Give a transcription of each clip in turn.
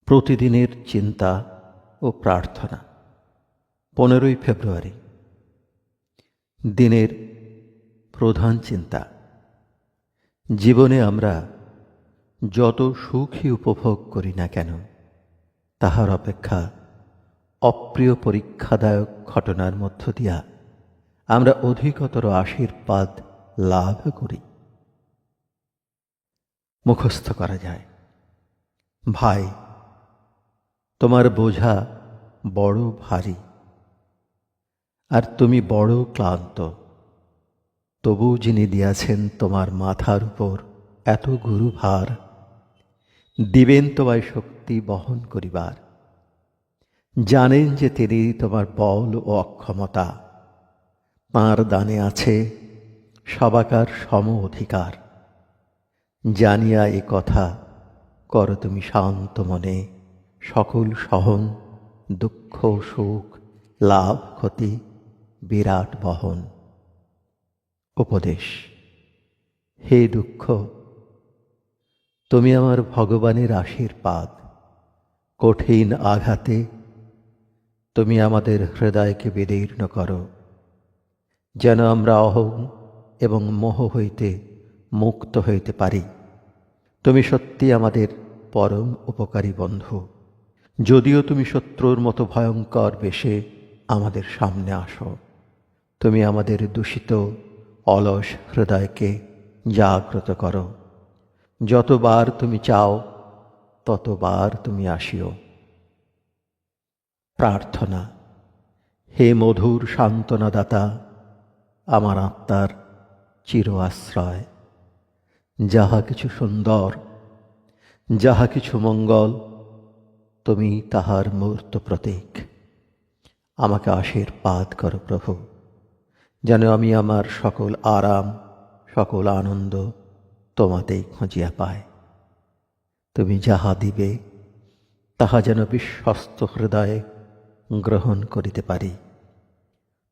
প্রতিদিনের চিন্তা ও প্রার্থনা। 15ই ফেব্রুয়ারি। দিনের প্রধান চিন্তা। জীবনে আমরা যত সুখই উপভোগ করি না কেন, তাহার অপেক্ষা অপ্রিয় পরীক্ষাদায়ক ঘটনার মধ্য দিয়া আমরা অধিকতর আশীর্বাদ লাভ করি। মুখস্থ করা যায়, ভাই, তোমার বোঝা বড় ভারী, আর তুমি বড় ক্লান্ত। তবু যিনি দিয়াছেন তোমার মাথার উপর এত গুরুভার, দিবেন তোমায় শক্তি বহন করিবার। জানেন যে তিনি তোমার বল ও অক্ষমতা, তাঁর দানে আছে সবাকার সম অধিকার। জানিয়া এ কথা কর তুমি শান্ত মনে সকল সহন, দুঃখ সুখ, লাভ ক্ষতি বিরাট বহন। উপদেশ। হে দুঃখ, তুমি আমার ভগবানের আশীর্বাদ। কঠিন আঘাতে তুমি আমাদের হৃদয়কে বিদীর্ণ করো, যেন আমরা অহং এবং মোহ হইতে মুক্ত হইতে পারি। তুমি সত্যি আমাদের পরম উপকারী বন্ধু। যদিও তুমি শত্রুর মতো ভয়ঙ্কর বেশে আমাদের সামনে আসো, তুমি আমাদের দূষিত অলস হৃদয়কে জাগ্রত করো। যতবার তুমি চাও ততবার তুমি আসিও। প্রার্থনা। হে মধুর সান্ত্বনাদাতা, আমার আত্মার চির আশ্রয়। যাহা কিছু সুন্দর, যাহা কিছু মঙ্গল, তুমি তাহার মূর্ত প্রতীক। আমাকে আশীর্বাদ করো প্রভু, যেন আমি আমার সকল আরাম, সকল আনন্দ তোমাতেই খুঁজিয়া পাই। তুমি যাহা দিবে তাহা যেন বিশ্বস্ত হৃদয়ে গ্রহণ করিতে পারি।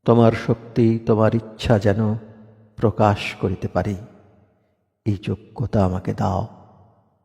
তোমার শক্তি, তোমার ইচ্ছা যেন প্রকাশ করিতে পারি। এই যোগ্যতা আমাকে দাও।